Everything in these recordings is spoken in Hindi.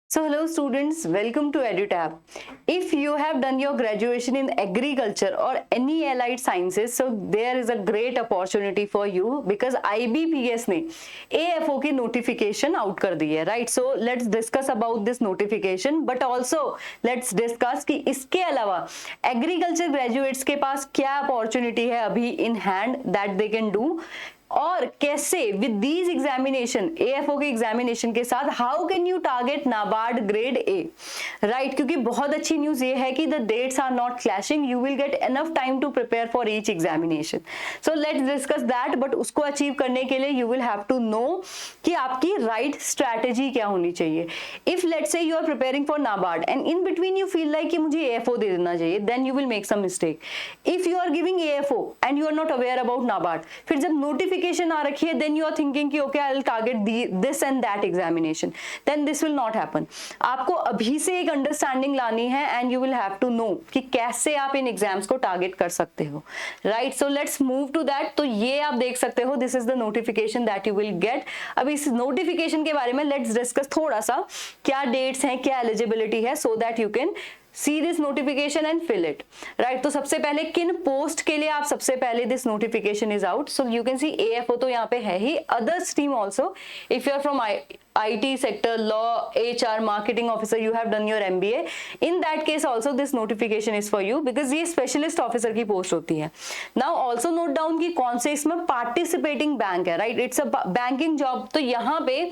So hello students, welcome to EduTab. If you have done your graduation in agriculture or any allied sciences, so there is a great opportunity for you because IBPS ने AFO की notification out कर दी है, right? So let's discuss about this notification, but also let's discuss कि इसके अलावा agriculture graduates के पास क्या opportunity है अभी in hand that they can do और कैसे विद दीज एग्जामिनेशन एएफओ के एग्जामिनेशन के साथ how can you target NABARD grade A, right? क्योंकि बहुत अच्छी न्यूज ये है कि the dates are not clashing, you will get enough time to prepare for each examination. So let's discuss that. But उसको अचीव करने के लिए you will have to know कि आपकी राइट स्ट्रैटेजी क्या होनी चाहिए. If let's say you are preparing for NABARD and in between you feel like कि मुझे एएफओ दे देना चाहिए, then you will make some mistake. If you are giving AFO and you are not aware about NABARD, फिर जब नोटिफिकेशन आ रखी है देन यू आर थिंकिंग कि okay I will target this and that examination, then this will not happen. आपको अभी से एक अंडरस्टैंडिंग लानी है and you will have to know कि कैसे आप इन एग्जाम्स को टारगेट कर सकते हो, right? So let's move to that. तो ये आप देख सकते हो, this is the notification that you will get. अब इस नोटिफिकेशन के बारे में लेट्स डिस्कस थोड़ा सा, क्या डेट्स हैं, क्या एलिजिबिलिटी है, so that you can see this notification and fill it, right? तो सबसे पहले किन पोस्ट के लिए आप सबसे पहले this notification is out, so you can see AFO तो यहाँ पे है ही, other stream also. If you are from IT sector, law, HR, marketing officer, you have done your MBA, in that case also this notification is for you because ये specialist officer की पोस्ट होती है. Now also note down कि कौन से इसमें participating बैंक है, right? It's a banking job. तो यहाँ पे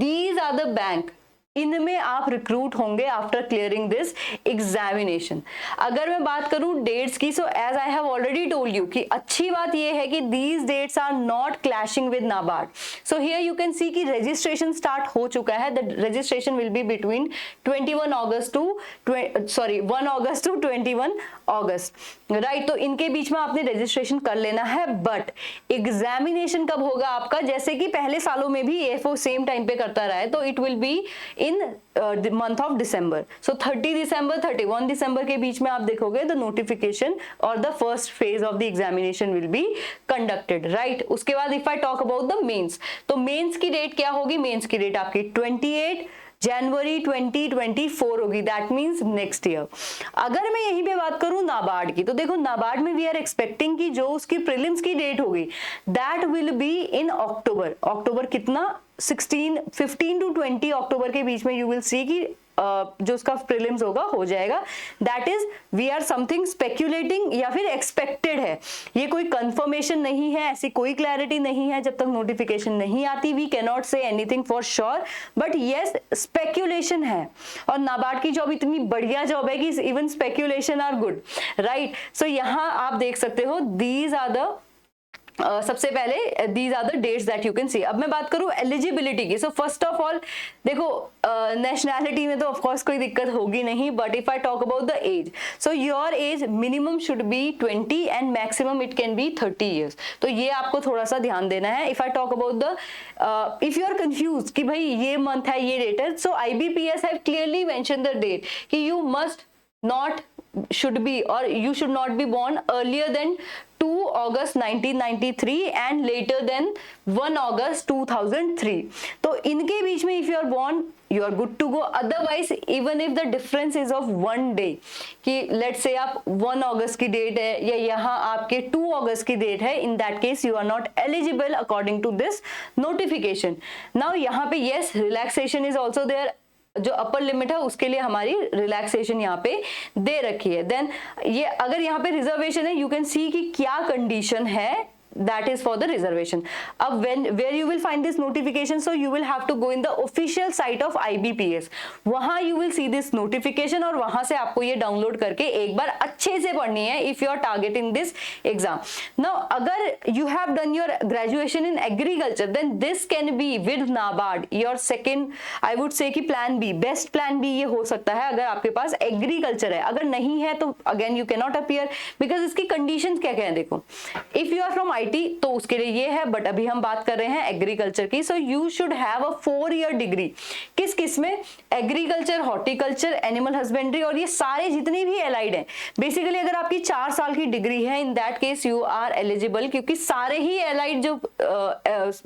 these are the bank, इनमें आप रिक्रूट होंगे आफ्टर क्लियरिंग दिस एग्जामिनेशन. अगर मैं बात करूं डेट्स की, so as I have already told you कि अच्छी बात ये है कि these dates are not clashing with NABARD. So here you can see कि रजिस्ट्रेशन स्टार्ट हो चुका है. The registration will be between 1 August to 21 August, right? तो इनके बीच में आपने रजिस्ट्रेशन कर लेना है. बट एग्जामिनेशन कब होगा आपका, जैसे कि पहले सालों में भी एएफओ सेम टाइम पे करता रहा है, तो it will be in the month of December. So 30 December 31 December के बीच में आप देखोगे the notification or the first phase of the examination will be conducted, right? उसके बाद if I talk about the mains, तो mains की डेट क्या होगी? mains की डेट आपकी 28 जनवरी 2024 होगी, दैट मीन्स नेक्स्ट ईयर. अगर मैं यहीं पे बात करूं नाबार्ड की, तो देखो नाबार्ड में वी आर एक्सपेक्टिंग कि जो उसकी प्रीलिम्स की डेट होगी दैट विल बी इन अक्टूबर. अक्टूबर कितना 15 टू 20 अक्टूबर के बीच में यू विल सी कि जो उसका प्रीलिम्स होगा हो जाएगा. That is we are something speculating या फिर एक्सपेक्टेड है, ये कोई कंफर्मेशन नहीं है, ऐसी कोई क्लैरिटी नहीं है जब तक नोटिफिकेशन नहीं आती. We can not say anything for sure, but yes speculation है. और नाबार्ड की जॉब इतनी बढ़िया जॉब है कि even speculation are good, right? So यहाँ आप देख सकते हो दीज आर द सबसे पहले these are the dates that you can see. अब मैं बात करूं एलिजिबिलिटी की, सो फर्स्ट ऑफ ऑल देखो नेशनैलिटी में तो ऑफ कोर्स कोई दिक्कत होगी नहीं, but if I talk about the age, so your age minimum should be 20 and maximum it can be 30 years. तो ये आपको थोड़ा सा ध्यान देना है. If I talk about the if you are confuse कि भाई ये मंथ है ये डेट है, so IBPS have clearly mention the date कि you must not should be or you should not be born earlier than 2 August 1993 and later than 1 August 2003. तो इनके बीच में if you are born you are good to go. Otherwise even if the difference is of 1 day, कि let's say आप 1 अगस्त की डेट है या यहाँ आपके 2 अगस्त की डेट है, in that case you are not eligible according to this notification. Now यहाँ पे yes relaxation is also there, जो अपर लिमिट है उसके लिए हमारी रिलैक्सेशन यहाँ पे दे रखी है. देन ये अगर यहाँ पे रिजर्वेशन है, यू कैन सी कि क्या कंडीशन है, that is for the reservation. अब where you will find this notification, so you will have to go in the official site of IBPS. वहां you will see this notification और वहां से आपको ये डाउनलोड करके एक बार अच्छे से पढ़नी है if you are targeting this exam. Now अगर you have done your graduation in agriculture, then this can be with NABARD your second, I would say कि plan B, best plan B ये हो सकता है अगर आपके पास agriculture है. अगर नहीं है तो again you cannot appear because इसकी conditions क्या क्या है देखो. If you are from IT तो उसके लिए ये है, बट अभी हम बात कर रहे हैं एग्रीकल्चर की. So you should have a 4-year degree. किस में? एग्रीकल्चर, हॉर्टिकल्चर, एनिमल हस्बेंड्री और ये सारे जितने भी एलाइड हैं. बेसिकली अगर आपकी 4 साल की डिग्री है, in that case you are eligible, क्योंकि सारे ही एलाइड जो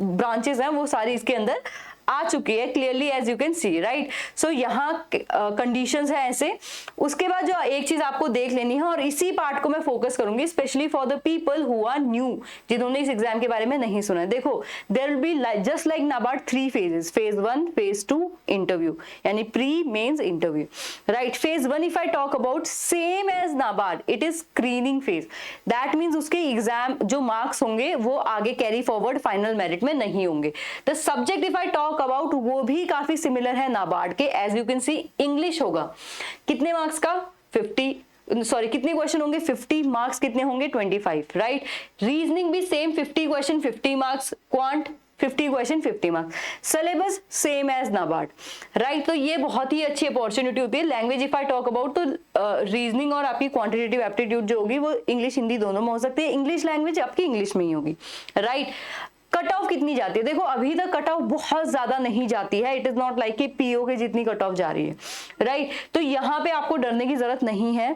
ब्रांचेस हैं वो सारी इसके अंदर आ चुकी है clearly as you can see, right. So यहाँ कंडीशंस है ऐसे। उसके बाद जो एक चीज आपको देख लेनी है, और इसी पार्ट को मैं फोकस करूंगी specially for the people who are new, जिन्होंने इस एग्जाम के बारे में नहीं सुना है। देखो there will be just like NABARD 3 phases, phase 1, phase 2, interview, यानी pre mains interview, right. phase 1 if I talk about same as NABARD, it is screening phase. That means उसके एग्जाम जो मार्क्स होंगे वो आगे कैरी फॉरवर्ड फाइनल मेरिट में नहीं होंगे। The subject if I talk about वो भी काफी सिमिलर है नाबार्ड के, as you can see English होगा। कितने मार्क्स का? 50, सॉरी कितने क्वेश्चन होंगे? 50, मार्क्स कितने होंगे? 25, राइट। रीजनिंग भी same, 50 question 50 marks, quant 50 question 50 marks, syllabus same as NABARD, right. तो ये बहुत ही अच्छी अपॉर्चुनिटी होती है। Language if I talk about, तो रीजनिंग और आपकी क्वांटिटेटिव एप्टीट्यूड जो होगी वो इंग्लिश हिंदी दोनों में हो सकती है। इंग्लिश लैंग्वेज आपकी इंग्लिश में ही होगी, राइट। कट ऑफ कितनी जाती है? देखो अभी तक कट ऑफ बहुत ज्यादा नहीं जाती है, इट इज नॉट लाइक कि पीओ के जितनी कट ऑफ जा रही है, राइट। तो यहाँ पे आपको डरने की जरूरत नहीं है।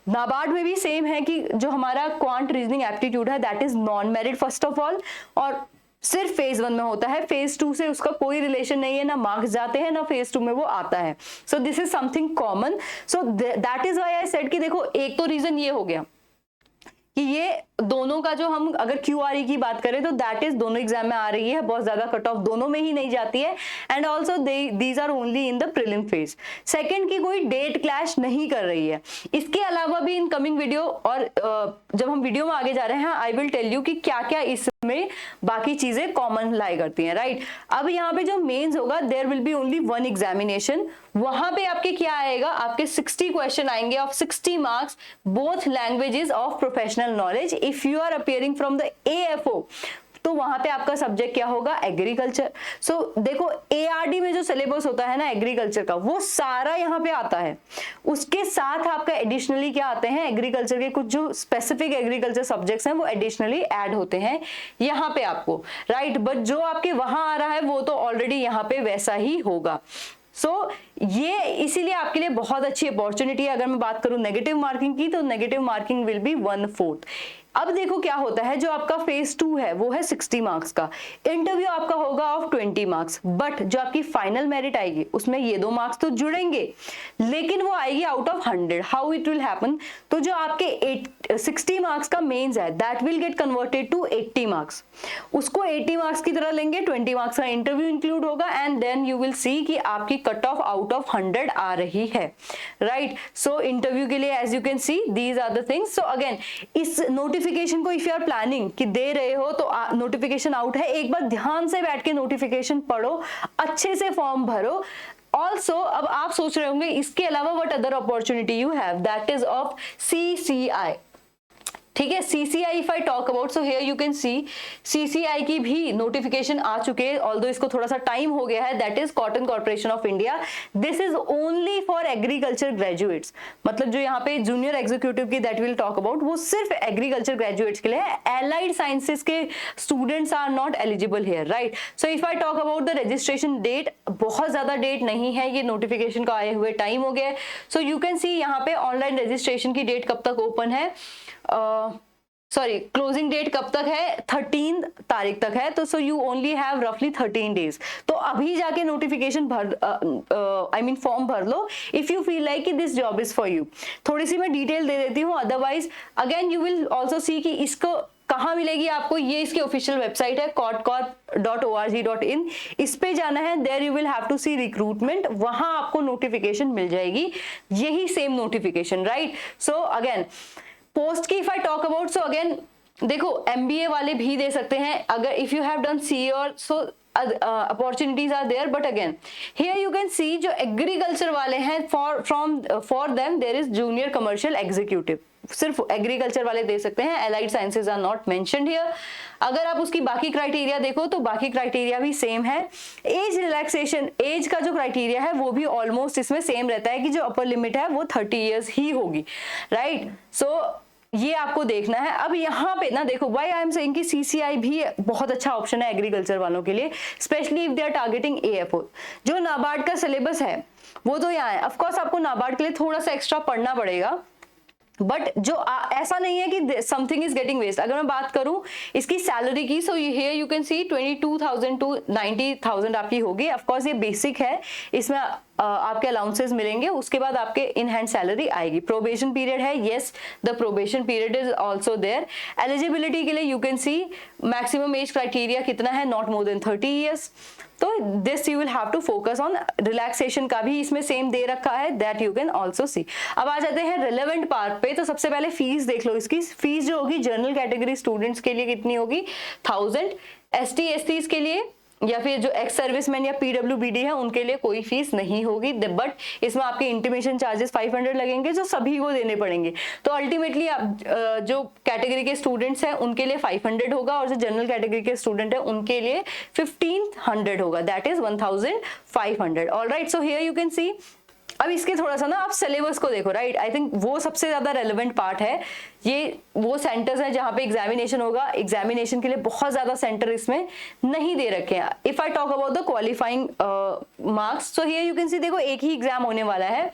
नाबार्ड में भी सेम है कि जो हमारा क्वांट रीजनिंग एप्टीट्यूड है that is non merit first of all, और सिर्फ फेज 1 में होता है। फेज 2 से उसका कोई रिलेशन नहीं है, ना मार्क्स जाते हैं ना फेज 2 में वो आता है। So this is something common. So that is why I said कि देखो एक तो रीजन ये हो गया कि ये दोनों का जो हम अगर क्यूआरई की बात करें तो दैट इज दोनों एग्जाम में आ रही है, बहुत ज्यादा कट ऑफ दोनों में ही नहीं जाती है, and also these are only in the prelim phase. Second की कोई डेट क्लैश नहीं कर रही है। इसके अलावा भी इन कमिंग वीडियो और जब हम वीडियो में आगे जा रहे हैं आई विल टेल यू कि क्या क्या इसमें बाकी चीजें कॉमन लाई करती हैं, राइट। अब यहाँ पे जो मेंस होगा there will be only 1 examination. वहां पे आपके क्या आएगा? आपके 60 क्वेश्चन आएंगे of 60 marks, both languages of professional knowledge. If you are appearing from the AFO तो वहां पे आपका सब्जेक्ट क्या होगा? एग्रीकल्चर। सो देखो ARD में जो सिलेबस होता है ना एग्रीकल्चर का, वो सारा यहाँ पे आता है। उसके साथ आपका एडिशनली क्या आते हैं? एग्रीकल्चर के कुछ जो स्पेसिफिक एग्रीकल्चर सब्जेक्ट्स हैं वो एडिशनली ऐड होते हैं यहाँ पे आपको, राइट। बट जो आपके वहां आ रहा है वो तो ऑलरेडी यहाँ पे वैसा ही होगा। ये इसीलिए आपके लिए बहुत अच्छी अपॉर्चुनिटी है। अगर मैं बात करूं नेगेटिव मार्किंग की तो नेगेटिव मार्किंग विल बी 1/4। अब देखो क्या होता है, जो आपका फेज 2 है वो है 60 मार्क्स का, इंटरव्यू आपका होगा ऑफ 20 मार्क्स, बट जो आपकी फाइनल मेरिट आएगी उसमें ये 2 मार्क्स तो जुड़ेंगे, लेकिन वो आएगी out of 100। How it will happen? तो जो आपके 60 मार्क्स का मेंस है that will get converted to 80 marks. उसको 80 मार्क्स की तरह लेंगे, 20 मार्क्स का इंटरव्यू इंक्लूड होगा, and then you will see कि आपकी कट ऑफ आउट ऑफ 100 आ रही है, राइट। सो इंटरव्यू के लिए as you can see these are the things. So again इस नोटिफिकेशन को इफ यू आर प्लानिंग कि दे रहे हो तो नोटिफिकेशन आउट है, एक बार ध्यान से बैठ के नोटिफिकेशन पढ़ो, अच्छे से फॉर्म भरो। ऑल्सो अब आप सोच रहे होंगे इसके अलावा what other opportunity you have, that is of CCI, ठीक है। CCI if I talk about, so here you can C CCI की भी नोटिफिकेशन आ चुके हैं, ऑल्दो इसको थोड़ा सा टाइम हो गया है। That is cotton corporation of India. This is only for agriculture graduates, मतलब जो यहाँ पे जूनियर एग्जीक्यूटिव की दैट विल टॉक अबाउट वो सिर्फ एग्रीकल्चर ग्रेजुएट्स के लिए है। एलाइड साइंसेस के students are not eligible here, right. So if I talk about the registration date, बहुत ज्यादा डेट नहीं है, ये नोटिफिकेशन का आए हुए टाइम हो गया है। सो यू कैन सी यहाँ पे ऑनलाइन रजिस्ट्रेशन की डेट कब तक ओपन है, सॉरी क्लोजिंग डेट कब तक है? 13 तारीख तक है। तो सो यू ओनली हैव रफली 13 डेज। तो अभी जाके नोटिफिकेशन फॉर्म भर लो इफ यू फील लाइक कि this job is for you. थोड़ी सी मैं डिटेल दे देती हूँ, otherwise again you will also see कि इसको कहाँ मिलेगी आपको। ये इसकी ऑफिशियल वेबसाइट है kotcorp.org.in, इस पे जाना है, there you will have to see recruitment, वहां आपको नोटिफिकेशन मिल जाएगी, यही same notification, right. So again post की if I talk about, so again देखो MBA वाले भी दे सकते हैं अगर if you have done CA और so opportunities are there. But again here you can see जो एग्रीकल्चर वाले हैं for them there is junior commercial executive, सिर्फ एग्रीकल्चर वाले दे सकते हैं, allied sciences are not mentioned here. अगर आप उसकी बाकी क्राइटेरिया देखो तो बाकी क्राइटेरिया भी सेम है। एज रिलैक्सेशन, एज का जो क्राइटेरिया है वो भी ऑलमोस्ट इसमें सेम रहता है कि जो अपर लिमिट है वो 30 इयर्स ही होगी, राइट। सो ये आपको देखना है। अब यहाँ पे ना देखो व्हाई आई एम सेइंग कि CCI भी बहुत अच्छा ऑप्शन है एग्रीकल्चर वालों के लिए, specially if they are targeting AFO। जो नाबार्ड का सिलेबस है वो तो यहाँ है, ऑफ कोर्स आपको नाबार्ड के लिए थोड़ा सा एक्स्ट्रा पढ़ना पड़ेगा, बट जो ऐसा नहीं है कि समथिंग इज गेटिंग वेस्ट। अगर मैं बात करूं इसकी सैलरी की, so here you can see 22,000 to 90,000 आपकी होगी। ऑफ कोर्स ये बेसिक है, इसमें आपके अलाउंसेस मिलेंगे, उसके बाद आपके इन हैंड सैलरी आएगी। प्रोबेशन पीरियड है, yes the probation period is also there. Eligibility के लिए you can see maximum age criteria कितना है, नॉट मोर देन 30 ईयर्स। तो this you will have to focus on. Relaxation का भी इसमें सेम दे रखा है, that you can also see. अब आ जाते हैं रिलेवेंट पार्ट पे। तो सबसे पहले फीस देख लो। इसकी फीस जो होगी जनरल कैटेगरी स्टूडेंट्स के लिए कितनी होगी, 1000। ST SCs के लिए या फिर जो एक्स सर्विसमैन या PWBD है उनके लिए कोई फीस नहीं होगी, बट इसमें आपके इंटीमेशन चार्जेस 500 लगेंगे जो सभी को देने पड़ेंगे। तो अल्टीमेटली आप जो कैटेगरी के स्टूडेंट्स हैं उनके लिए 500 होगा, और जो जनरल कैटेगरी के स्टूडेंट है उनके लिए 1500 होगा, that is 1500। Alright, so here you can see. अब इसके थोड़ा सा ना आप सिलेबस को देखो, राइट। आई थिंक वो सबसे ज्यादा रेलेवेंट पार्ट है। ये वो सेंटर्स हैं जहां पे एग्जामिनेशन होगा। एग्जामिनेशन के लिए बहुत ज्यादा सेंटर इसमें नहीं दे रखे हैं। If I talk about the qualifying marks, so here you can सी, देखो एक ही एग्जाम होने वाला है।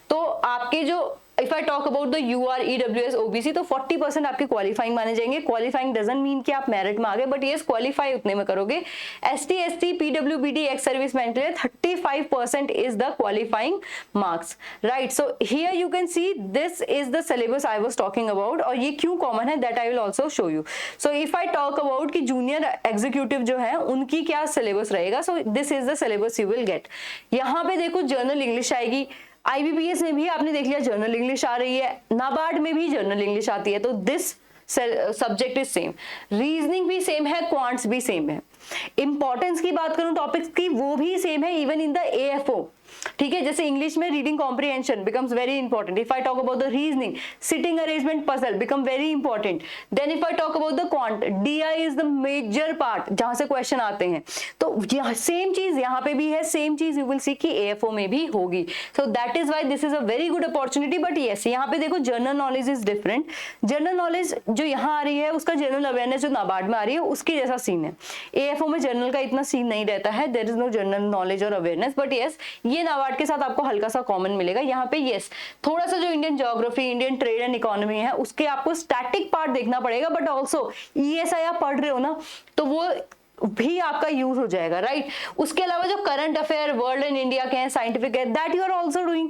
तो आपके जो if I talk about the UR EWS OBC, तो 40% आपके क्वालिफाइंग माने जाएंगे। क्वालिफाइंग डजंट मीन कि आप मेरिट में आ गए, बट यस क्वालिफाई उतने में करोगे। ST SC PWBD ex serviceman के लिए 35% is the qualifying marks, right. So here you can see this is the syllabus I was talking about, और ये क्यों कॉमन है that I will also show you. So if I talk about कि जूनियर एग्जीक्यूटिव जो है उनकी क्या सिलेबस रहेगा, so this is the syllabus you will gate. यहाँ पे देखो जनरल इंग्लिश आएगी। IBPS में भी आपने देख लिया जनरल इंग्लिश आ रही है, नाबार्ड में भी जनरल इंग्लिश आती है, तो this subject is same. Reasoning भी सेम है, क्वांट्स भी सेम है। इंपॉर्टेंस की बात करूं टॉपिक्स की, वो भी सेम है इवन इन द AFO, ठीक है। जैसे इंग्लिश में reading comprehension becomes very important. If I talk about the reasoning, sitting arrangement puzzle become very important. Then if I talk about the quant, DI is the major part जहां से क्वेश्चन आते हैं। तो सेम चीज यहाँ पे भी है, सेम चीज यू विल सी कि AFO में भी होगी। सो that is why this is a very good opportunity. But yes, यहाँ पे देखो general knowledge is different. General knowledge जो यहाँ आ रही है उसका जनरल अवेयरनेस जो नाबार्ड में आ रही है उसकी जैसा सीन है। AFO में जनरल का इतना सीन नहीं रहता है, there is no general knowledge और अवेयरनेस। बट यस, ये नाबार्ड के साथ आपको हल्का सा कॉमन मिलेगा। यहाँ पे यस थोड़ा सा जो Indian geography, Indian trade and economy है उसके आपको स्टैटिक पार्ट देखना पड़ेगा, बट ऑल्सो ESI आप पढ़ रहे हो ना तो वो भी आपका यूज हो जाएगा, राइट। उसके अलावा जो current affair world and India के हैं, साइंटिफिक है, that you are also doing.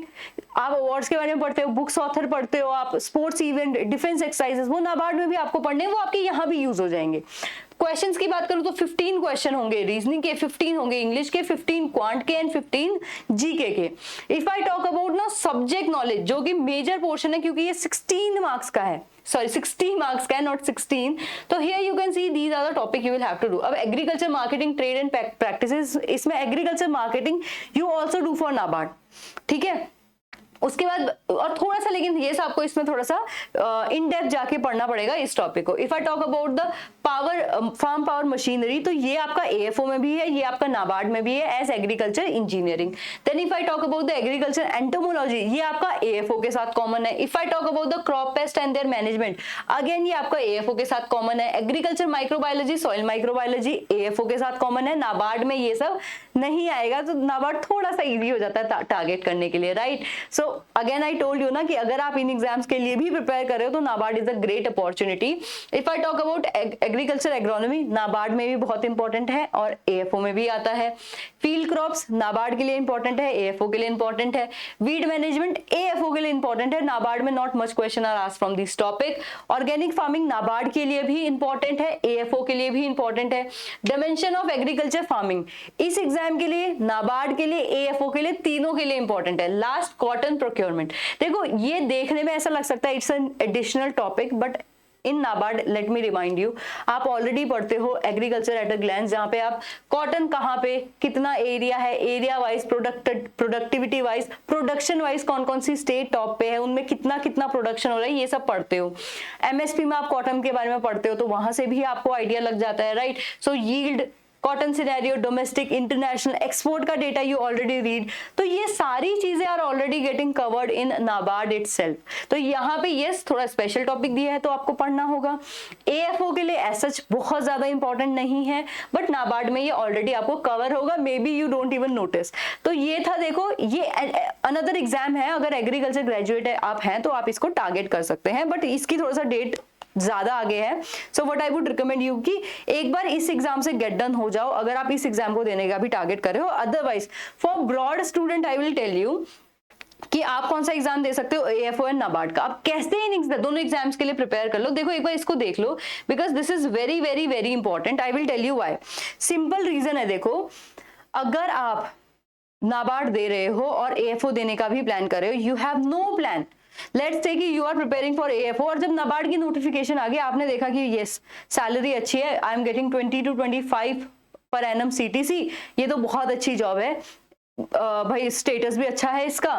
आप अवार्ड्स के बारे में पढ़ते हो, बुक्स ऑथर पढ़ते हो, आप स्पोर्ट्स इवेंट, डिफेंस एक्सरसाइजेस, वो नाबार्ड में भी आपको पढ़ने, वो आपके यहाँ भी यूज हो जाएंगे। क्वेश्चंस की बात करूं तो 15 क्वेश्चन होंगे रीजनिंग के, 15 होंगे इंग्लिश के, 15 क्वांट के एंड 15 जीके के। इफ आई टॉक अबाउट ना सब्जेक्ट नॉलेज, जो कि मेजर पोर्शन है क्योंकि ये 16 मार्क्स का है, सॉरी 60 मार्क्स का है, नॉट 16। तो here you can see these are the topic you will have to do. अब agriculture marketing, trade and practices, इसमें agriculture marketing you also do for NABARD, ठीक है। उसके बाद और थोड़ा सा, लेकिन ये आपको इसमें थोड़ा सा इन डेप्थ जाके पढ़ना पड़ेगा इस टॉपिक को। If I talk about the power, farm power machinery, तो ये आपका AFO में भी है, ये आपका नाबार्ड में भी है as agriculture engineering. Then if I talk about the agriculture entomology, ये आपका AFO के साथ कॉमन है। If I talk about the crop pest and their management, again ये आपका AFO के साथ कॉमन है। Agriculture microbiology, soil microbiology AFO के साथ कॉमन है। नाबार्ड में ये सब नहीं आएगा, तो नाबार्ड थोड़ा सा इजी हो जाता है टारगेट करने के लिए, right. So again I told you ना कि अगर आप इन एग्जाम्स के लिए भी प्रिपेयर कर रहे हो तो NABARD is a great opportunity. If I talk about agriculture agronomy, NABARD में भी बहुत इंपॉर्टेंट है और AFO में भी आता है। फील्ड क्रॉप्स नाबार्ड के लिए इंपॉर्टेंट है, AFO के लिए इंपॉर्टेंट है। वीड मैनेजमेंट AFO के लिए इंपॉर्टेंट है, नाबार्ड में not much question are asked from this topic. Organic farming NABARD के लिए भी इंपॉर्टेंट है, AFO के लिए भी इंपॉर्टेंट है। डायमेंशन ऑफ एग्रीकल्चर फार्मिंग इस एग्जाम के लिए, नाबार्ड के लिए, AFO के लिए, तीनों के लिए इंपॉर्टेंट है। लास्ट, कॉटन प्रोक्योरमेंट, देखो ये देखने में ऐसा लग सकता है it's an additional topic, but in NABARD let me remind you, आप ऑलरेडी पढ़ते हो एग्रीकल्चर एट अ ग्लैंस, जहां पे आप कॉटन कहां पे, कितना एरिया है, area wise, productivity wise, production wise कौन कौन सी स्टेट टॉप पे है, उनमें कितना कितना प्रोडक्शन हो रहा है, ये सब पढ़ते हो। MSP में आप कॉटन के बारे में पढ़ते हो तो वहां से भी आपको आइडिया लग जाता है, right. So yield, cotton scenario, domestic, international, export का डेटा यू ऑलरेडी रीड। तो ये सारी चीजें are already getting covered in NABARD itself. तो यहाँ पे यस थोड़ा स्पेशल टॉपिक दिया है तो आपको पढ़ना होगा। एएफओ के लिए ऐसा बहुत ज्यादा इंपॉर्टेंट नहीं है, बट नाबार्ड में ये ऑलरेडी आपको कवर होगा, may be you don't even notice. तो ये था, देखो ये अनदर एग्जाम है, अगर एग्रीकल्चर ग्रेजुएट आप हैं तो आप इसको टारगेट कर सकते हैं, बट इसकी थोड़ा सा डेट ज्यादा आगे है। So what I would recommend you कि एक बार इस एग्जाम से गेट डन हो जाओ, अगर आप इस एग्जाम को देने का भी टारगेट कर रहे हो। Otherwise for broad student I will tell you कि आप कौन सा एग्जाम दे सकते हो, एएफओ एंड नाबार्ड का। आप कैसे इन दोनों एग्जाम्स के लिए प्रिपेयर कर लो, देखो एक बार इसको देख लो, because this is very very very important. I will tell you why. Simple reason है, देखो अगर आप नाबार्ड दे रहे हो और एएफओ देने का भी प्लान कर रहे हो, you have no plan, let's say कि you are preparing for AFO और जब नाबार्ड की नोटिफिकेशन आ गई, आपने देखा कि यस सैलरी अच्छी है, I am getting 20 to 25 per annum CTC, ये तो बहुत अच्छी जॉब है, भाई स्टेटस भी अच्छा है इसका,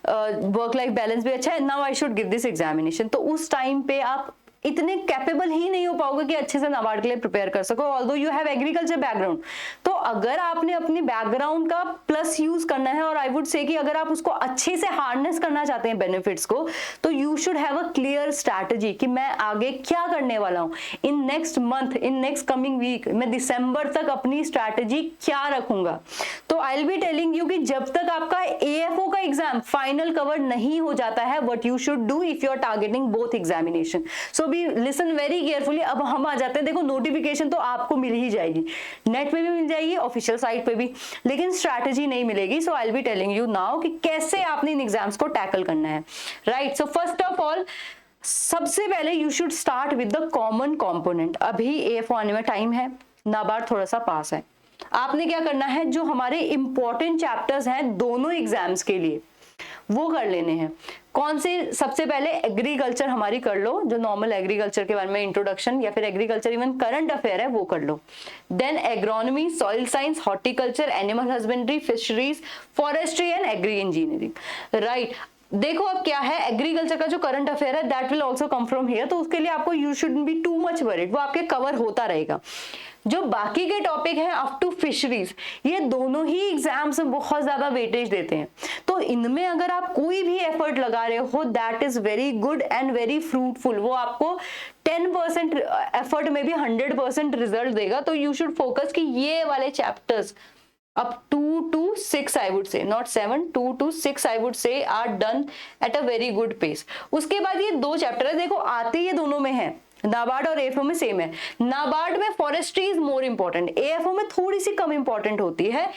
वर्क लाइफ बैलेंस भी अच्छा है, now I should give this examination. तो उस टाइम पे आप इतने कैपेबल ही नहीं हो पाओगे कि अच्छे से नाबार्ड के लिए प्रिपेयर कर सको, although you have agriculture background. तो अगर आपने अपने बैकग्राउंड का प्लस यूज करना है, और आई वुड से कि अगर आप उसको अच्छे से हार्नेस करना चाहते हैं बेनिफिट्स को, तो you should have a clear strategy कि मैं आगे क्या करने वाला हूं in next month, in next coming week, मैं दिसंबर तक अपनी स्ट्रैटेजी क्या रखूंगा। तो I will be telling you कि जब तक आपका एएफओ का एग्जाम फाइनल कवर नहीं हो जाता है, what you should do if you are targeting both examination. So be listen very carefully. अब हम आ जाते हैं, देखो नोटिफिकेशन तो आपको मिल ही जाएगी, नेट में भी मिल जाएगी, ऑफिशियल साइट पे भी, लेकिन स्ट्रैटेजी नहीं मिलेगी। So I will be telling you now कि कैसे आपने इन एग्जाम्स को टैकल करना है, right. So first of all, सबसे पहले you should start with the common component. अभी एएफओ आने में टाइम है, नाबार्ड थोड़ा सा पास है, आपने क्या करना है, जो हमारे इंपॉर्टेंट चैप्टर्स हैं दोनों एग्जाम्स के लिए वो कर लेने हैं। कौन से, सबसे पहले एग्रीकल्चर हमारी कर लो, जो नॉर्मल एग्रीकल्चर के बारे में इंट्रोडक्शन या फिर एग्रीकल्चर इवन करंट अफेयर है वो कर लो। Then agronomy, soil science, horticulture, animal husbandry, fisheries, forestry and agri engineering, right. देखो अब क्या है, एग्रीकल्चर का जो करंट अफेयर है that will also come from here, तो उसके लिए आपको you should be too much worried, वो आपके कवर होता रहेगा। जो बाकी के टॉपिक है अप टू फिशरीज, ये दोनों ही एग्जाम्स में बहुत ज्यादा वेटेज देते हैं, तो इनमें अगर आप कोई भी एफर्ट लगा रहे हो that is very good and very fruitful, वो आपको 10% एफर्ट में भी 100% रिजल्ट देगा। तो यू शुड फोकस कि ये वाले chapters up 2 to 6 I would say, not 7, 2 to 6 I would say are done at a very good pace। उसके बाद ये दो चैप्टर है, देखो आते ये दोनों में है, नाबार्ड और एएफओ में सेम है। नाबार्ड में forestry is more important, AFO में थोड़ी सी कम इंपॉर्टेंट होती है।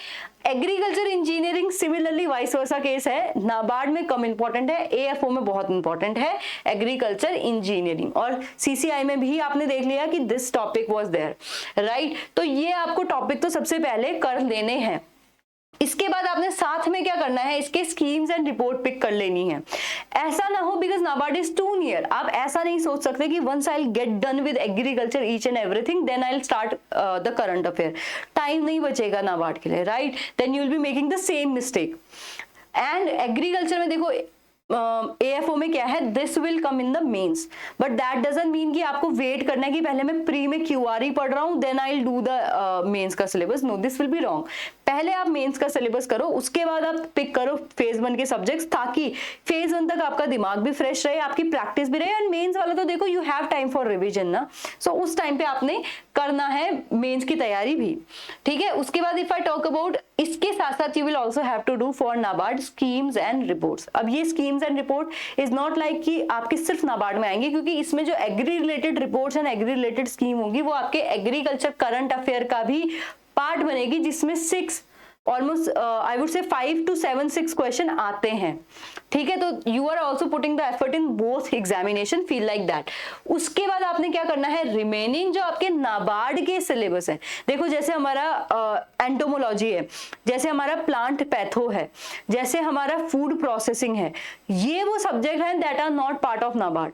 Agriculture engineering similarly vice versa case है, नाबार्ड में कम इंपॉर्टेंट है, एएफओ में बहुत इंपॉर्टेंट है एग्रीकल्चर इंजीनियरिंग। और सीसीआई में भी आपने देख लिया कि this topic was there, right. तो ये आपको टॉपिक तो सबसे पहले कर लेने हैं। इसके बाद आपने साथ में क्या करना है, इसके स्कीम्स एंड रिपोर्ट पिक कर लेनी है। ऐसा ना हो, because NABARD is too near, आप ऐसा नहीं सोच सकते कि once I will get done with agriculture each and everything then I will start the current affair. Time नहीं बचेगा नाबार्ड के लिए, right, then you will be making the same mistake. And agriculture में देखो एएफओ में क्या है, this will come in the mains, but that doesn't mean कि आपको वेट करना है कि पहले मैं प्री में क्यूआरई पढ़ रहा हूं then I will do the mains का syllabus. No, this will be wrong. पहले आप मेंस का सिलेबस करो, उसके बाद आप पिक करो फेज 1 के सब्जेक्ट्स, ताकि फेज 1 तक आपका दिमाग भी फ्रेश रहे, आपकी प्रैक्टिस भी रहे। एंड मेंस वाला तो देखो you have time for revision ना, सो उस टाइम पे आपने करना है मेंस की तैयारी भी, ठीक है। उसके बाद इफ आई टॉक अबाउट, इसके साथ साथ you will also have to do for NABARD schemes and reports. अब ये schemes and report is not like कि आपके सिर्फ नाबार्ड में आएंगे, क्योंकि इसमें जो agri related reports and agri related scheme होगी वो आपके एग्रीकल्चर करंट अफेयर का भी पार्ट बनेगी, जिसमें 6 almost I would say 5 to 7 6 question आते हैं, ठीक है। तो you are also putting the effort in both examination, feel like that. उसके बाद आपने क्या करना है, रिमेनिंग जो आपके नाबार्ड के सिलेबस है, देखो जैसे हमारा एंटोमोलॉजी है, जैसे हमारा प्लांट पैथो है, जैसे हमारा फूड प्रोसेसिंग है, ये वो सब्जेक्ट है that are not part of NABARD,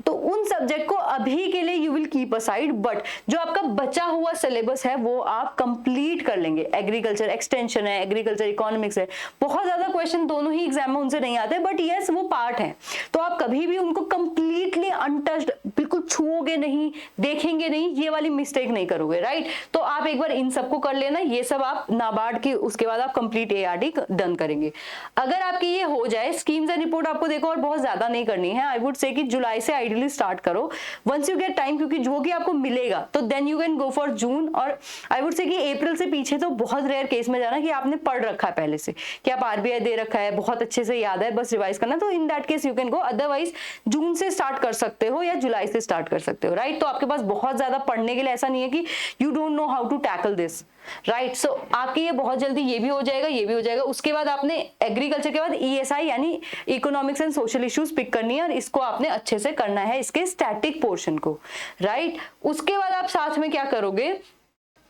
तो उन सब्जेक्ट को अभी के लिए you will keep aside, but जो आपका बचा हुआ सिलेबस है वो आप कंप्लीट कर लेंगे। एग्रीकल्चर एक्सटेंशन है, एग्रीकल्चर इकोनॉमिक्स है, बहुत ज्यादा क्वेश्चन दोनों ही एग्जाम में उनसे नहीं आते, बट यस वो पार्ट है, तो आप कभी भी उनको कंप्लीटली अनटच्ड, बिल्कुल छुओगे नहीं, देखेंगे नहीं, ये वाली मिस्टेक नहीं करोगे, राइट। तो आप एक बार इन सबको कर लेना, ये सब आप नाबार्ड की, उसके बाद आप कंप्लीट एआरडी डन करेंगे। अगर आपकी ये हो जाए, स्कीम्स एंड रिपोर्ट आपको देखो और बहुत ज्यादा नहीं करनी है, आई वुड से कि जुलाई से आइडियली स्टार्ट करो वंस यू गेट टाइम, क्योंकि जो भी आपको मिलेगा तो then you can go for June, और आई वुड से कि अप्रैल से पीछे तो बहुत रेयर केस में जाना कि आपने पढ़ रखा है पहले से, कि आप आरबीआई दे रखा है, बहुत अच्छे से याद है, बस रिवाइज करना, तो in that case you can go, otherwise जून से स्टार्ट कर सकते हो या जुलाई से स्टार्ट कर सकते हो, राइट। तो आपके पास बहुत ज्यादा पढ़ने के लिए ऐसा नहीं है कि you don't know how to tackle this, right. So आपके ये बहुत जल्दी ये भी हो जाएगा, ये भी हो जाएगा। उसके बाद आपने एग्रीकल्चर के बाद ईएसआई यानी economics and social issues pick करनी है, और इसको आपने अच्छे से करना है, इसके स्टैटिक पोर्शन को, राइट। उसके बाद आप साथ में क्या करोगे,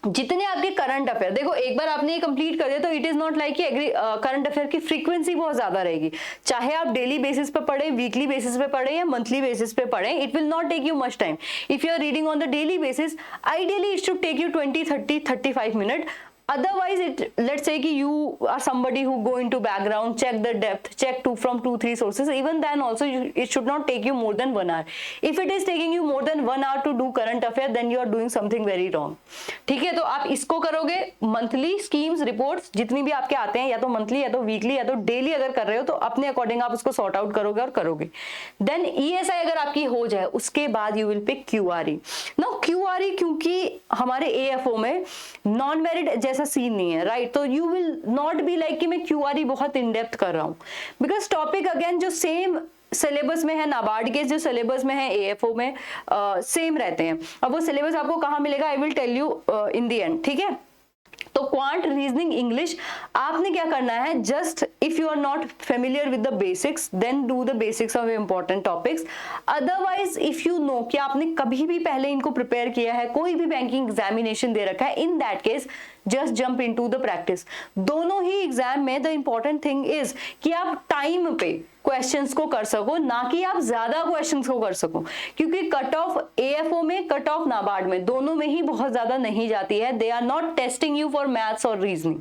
जितने आपके करंट अफेयर, देखो एक बार आपने ये कंप्लीट कर दिया तो इट इज नॉट लाइक कि करंट अफेयर की फ्रीक्वेंसी बहुत ज्यादा रहेगी, चाहे आप डेली बेसिस पे पढ़े, वीकली बेसिस पे पढ़े या मंथली बेसिस पे पढ़े, it will not take you much time. If you are reading on the daily basis, ideally it should take you 20-30-35 minute. Otherwise, let's say कि you are somebody who go into background, check the depth, check from 2-3 sources. Even then also, it should not take you more than 1 hour. If it is taking you more than 1 hour to do current affair, then you are doing something very wrong. ठीक है, तो आप इसको करोगे मंथली, स्कीम्स, रिपोर्ट्स जितनी भी आपके आते हैं, या तो मंथली, या तो वीकली, या तो डेली अगर कर रहे हो तो अपने अकॉर्डिंग आप उसको सॉर्ट आउट करोगे और करोगे। देन ईएसआई अगर आपकी हो जाए, उसके बाद यू विल पिक क्यूआरई। नाउ क्यूआरई क्योंकि हमारे एएफओ में नॉन मेरिट जैसा सीन नहीं है, राइट, तो you will not be like कि मैं क्यूआरई बहुत इन डेप्थ कर रहा हूं, बिकॉज टॉपिक अगेन जो सेम सिलेबस में है, नाबार्ड के जो सिलेबस में है एएफओ में सेम रहते हैं। अब वो सिलेबस आपको कहां मिलेगा, I will tell you in the end, ठीक है। तो क्वांट, रीजनिंग, इंग्लिश, आपने क्या करना है, just if you are not familiar with the basics, then do the basics of important topics. Otherwise if you know कि आपने कभी भी पहले इनको प्रिपेयर किया है, कोई भी बैंकिंग एग्जामिनेशन दे रखा है, in that case just jump into the practice. दोनों ही एग्जाम में द इंपॉर्टेंट थिंग इज कि आप टाइम पे क्वेश्चंस को कर सको, ना कि आप ज्यादा क्वेश्चंस को कर सको, क्योंकि कट ऑफ एएफओ में, कट ऑफ नाबार्ड में, दोनों में ही बहुत ज्यादा नहीं जाती है। They are not testing you for maths और रीजनिंग,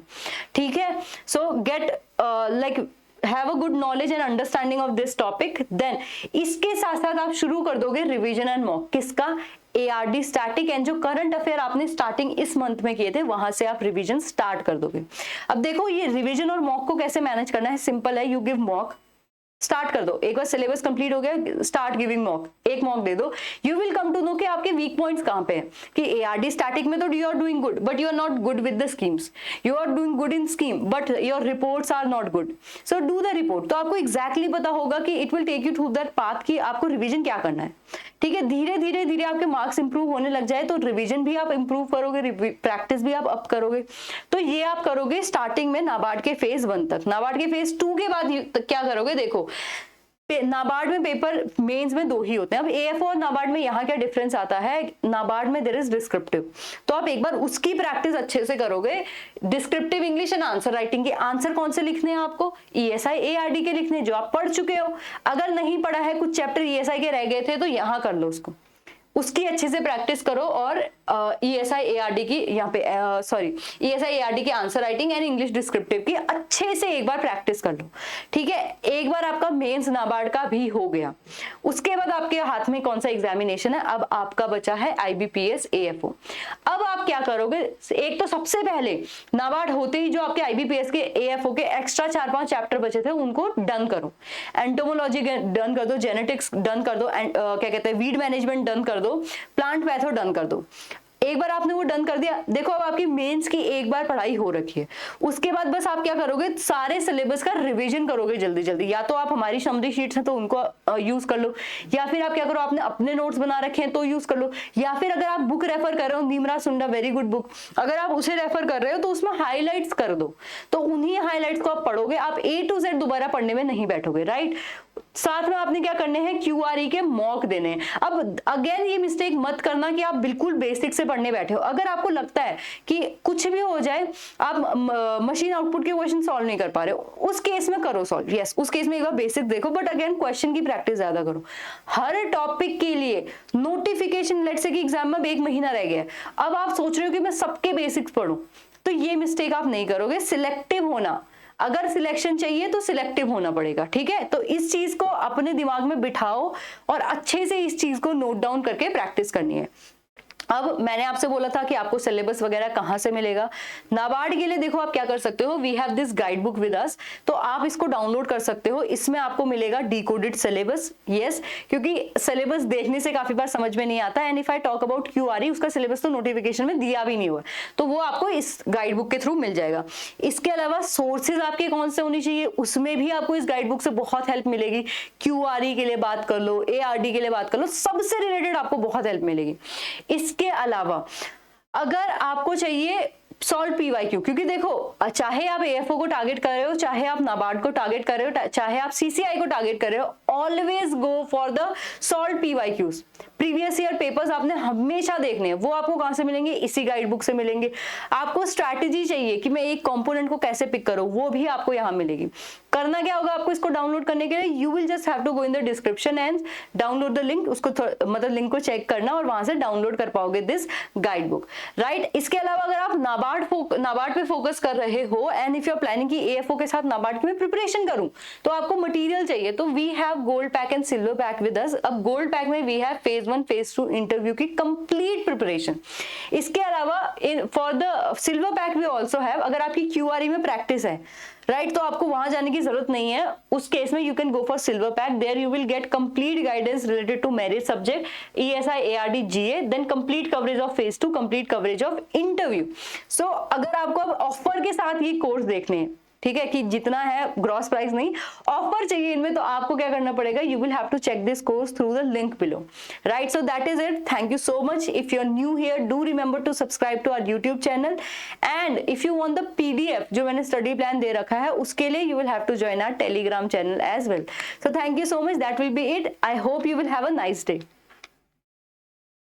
ठीक है। So get like have a good knowledge and understanding of this topic. Then इसके साथ साथ आप शुरू कर दोगे रिविजन एंड मॉक, किसका, एआरडी स्टैटिक, एंड जो करंट अफेयर आपने स्टार्टिंग इस मंथ में किए थे वहां से आप रिवीजन स्टार्ट कर दोगे। अब देखो ये रिवीजन और मॉक को कैसे मैनेज करना है, सिंपल है, यू गिव मॉक, स्टार्ट कर दो। एक बार सिलेबस कंप्लीट हो गया, स्टार्ट गिविंग मॉक, एक मॉक दे दो, you will come to know कि आपके वीक पॉइंट्स कहां पे हैं। कि एआरडी स्टैटिक में तो you are doing good, but you are not good with the schemes, you are doing good in scheme but your reports are not good, so do the report. तो आपको एग्जैक्टली पता होगा कि it will take you through that path कि आपको रिविजन क्या करना है, ठीक है। धीरे धीरे धीरे आपके मार्क्स इंप्रूव होने लग जाए तो रिवीजन भी आप इंप्रूव करोगे, प्रैक्टिस भी आप अप करोगे। तो ये आप करोगे स्टार्टिंग में नाबार्ड के फेज 1 तक। नाबार्ड के फेज 2 के बाद क्या करोगे, देखो नाबार्ड में पेपर मेंस में 2 ही होते हैं। अब एएफओ और नाबार्ड में यहाँ क्या डिफरेंस आता है, नाबार्ड में देयर इज डिस्क्रिप्टिव, तो आप एक बार उसकी प्रैक्टिस अच्छे से करोगे। Descriptive English and answer writing के आंसर कौन से लिखने हैं आपको, ईएसआई एआरडी के लिखने, जो आप पढ़ चुके हो। अगर नहीं पढ़ा है, कुछ चैप्टर ईएसआई के रह गए थे, तो यहाँ कर लो उसको, उसकी अच्छे से प्रैक्टिस करो। और ईएसआई एआरडी की यहाँ पे ईएसआई एआरडी की answer writing and English descriptive की अच्छे से एक बार प्रैक्टिस कर लो, ठीक है। एक बार आपका मेंस नाबार्ड का भी हो गया, उसके बाद आपके हाथ में कौन सा एग्जामिनेशन है, अब आपका बचा है आईबीपीएस एएफओ। अब आप क्या करोगे, एक तो सबसे पहले नाबार्ड होते ही जो आपके आईबीपीएस के एएफओ के एक्स्ट्रा 4-5 चैप्टर बचे थे उनको डन करो। एंटोमोलॉजी डन कर दो, जेनेटिक्स डन कर दो, क्या कहते हैं वीड मैनेजमेंट डन कर दो, प्लांट पैथो डन कर दो। एक बार आपने वो डन कर दिया, देखो अब आपकी मेंस की एक बार पढ़ाई हो रखी है। उसके बाद बस आप क्या करोगे, सारे सिलेबस का रिवीजन करोगे जल्दी जल्दी। या तो आप हमारी समरी शीट्स हैं तो उनको यूज कर लो, या फिर आप क्या करो, आपने अपने नोट्स बना रखे हैं तो यूज कर लो, या फिर अगर आप बुक रेफर कर रहे हो, नीमरा सुंडा वेरी गुड बुक, अगर आप उसे रेफर कर रहे हो तो उसमें हाईलाइट्स कर दो, तो उन्हीं हाईलाइट्स को आप पढ़ोगे। आप A to Z दोबारा पढ़ने में नहीं बैठोगे, राइट। साथ में आपने क्या करने हैं, क्यूआरई के मॉक देने हैं। अब अगेन ये मिस्टेक मत करना कि आप बिल्कुल बेसिक से पढ़ने बैठे हो। अगर आपको लगता है कि कुछ भी हो जाए, आप मशीन आउटपुट के क्वेश्चन सॉल्व नहीं कर पा रहे हो, उस केस में करो सॉल्व, यस उस केस में एक बार बेसिक देखो, बट अगेन क्वेश्चन की प्रैक्टिस ज्यादा करो। हर टॉपिक के लिए नोटिफिकेशन, लेट्स से कि एग्जाम में 1 महीना रह गया है, अब आप सोच रहे हो कि मैं सबके बेसिक्स पढूं, तो ये मिस्टेक आप नहीं करोगे। सिलेक्टिव होना, अगर सिलेक्शन चाहिए तो सिलेक्टिव होना पड़ेगा, ठीक है। तो इस चीज को अपने दिमाग में बिठाओ और अच्छे से इस चीज को नोट डाउन करके प्रैक्टिस करनी है। अब मैंने आपसे बोला था कि आपको सिलेबस वगैरह कहाँ से मिलेगा। नाबार्ड के लिए देखो आप क्या कर सकते हो, we have this guide book with us, तो आप इसको डाउनलोड कर सकते हो। इसमें आपको मिलेगा डिकोडेड सिलेबस, यस, क्योंकि सिलेबस देखने से काफी बार समझ में नहीं आता। And if I talk about QRE, उसका सिलेबस तो नोटिफिकेशन में दिया भी नहीं हुआ, तो वो आपको इस गाइड बुक के थ्रू मिल जाएगा। इसके अलावा सोर्सेज आपके कौन से होनी चाहिए, उसमें भी आपको इस गाइड बुक से बहुत हेल्प मिलेगी। क्यूआरई के लिए बात कर लो, एआरडी के लिए बात कर लो, सबसे रिलेटेड आपको बहुत हेल्प मिलेगी। इसके अलावा अगर आपको चाहिए सॉल्व पीवाईक्यू, क्योंकि देखो चाहे आप एएफओ को टारगेट कर रहे हो, चाहे आप नाबार्ड को टारगेट कर रहे हो, चाहे आप सीसीआई को टारगेट कर रहे हो, always go for the solve PYQs. Previous year papers आपने हमेशा देखने हैं, वो आपको कहां से मिलेंगे, इसी गाइड बुक से मिलेंगे। आपको स्ट्रैटेजी चाहिए कि मैं एक कंपोनेंट को कैसे पिक करूं, वो भी आपको यहां मिलेगी। करना क्या होगा आपको इसको डाउनलोड करने के लिए, you will just have to go in the description and download the link, उसको मतलब लिंक को चेक करना और वहां से डाउनलोड कर पाओगे दिस गाइड बुक, राइट। इसके अलावा अगर आप नाबार्ड पे फोकस कर रहे हो and if you are planning कि एएफओ के साथ नाबार्ड की मैं प्रिपरेशन करूं, तो आपको मटेरियल चाहिए, तो we have gold pack and silver pack with us. अब गोल्ड पैक में we have phase 1 phase 2 interview की कंप्लीट प्रिपरेशन। इसके अलावा for the silver pack we also have, अगर आपकी क्यूआरई में प्रैक्टिस है, राइट, तो आपको वहां जाने की जरूरत नहीं है। उस केस में you can go for silver pack, there you will get complete guidance related to merit subject ESI ARD GA, then complete coverage of phase 2, complete coverage of interview. So अगर आपको अब ऑफर के साथ ये कोर्स देखने हैं, ठीक है, कि जितना है ग्रॉस प्राइस नहीं, ऑफर चाहिए इनमें, तो आपको क्या करना पड़ेगा, you will have to check this course through the link below, right. So that is it, thank you so much. If you are new here, do remember to subscribe to our YouTube channel, and if you want the PDF जो मैंने स्टडी प्लान दे रखा है, उसके लिए you will have to join our Telegram channel as well. So thank you so much, that will B it. I hope you will have a nice day.